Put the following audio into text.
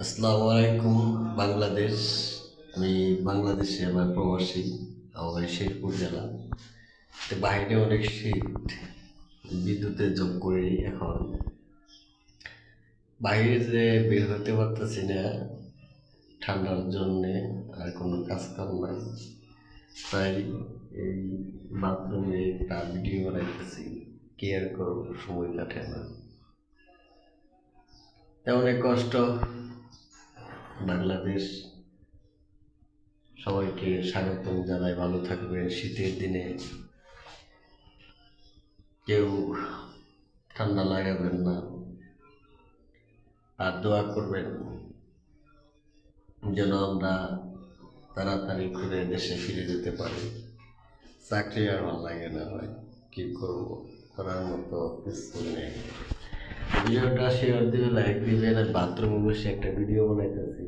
আসসালামু আলাইকুম বাংলাদেশ। আমি বাংলাদেশে আমার প্রবাসী, আমার শেরপুর জেলা। তো বাইরে অনেক শীত, বিদ্যুতে জব করি এখন। বাইরে যে বের হতে পারতেছি না ঠান্ডার জন্যে, আর কোনো কাজ কাম নাই, তাই এই বাথরুমে একটা ভিডিও বানাইতেছি। কেয়ার করব, সময় কাটে না, অনেক কষ্ট। বাংলাদেশ সবাইকে স্বাগতম জানাই, ভালো থাকবেন। শীতের দিনে কেউ ঠান্ডা লাগাবেন না, আর দোয়া করবেন যেন আমরা তাড়াতাড়ি ঘুরে দেশে ফিরে যেতে পারি। চাকরি আর ভালো লাগে না ভাই, কি করবো, করার মতো কিছু নেই। ভিডিওটা শেয়ার দিবে, লাইক দিবেন। আর বাথরুমে বসে একটা ভিডিও বানাইতেছি।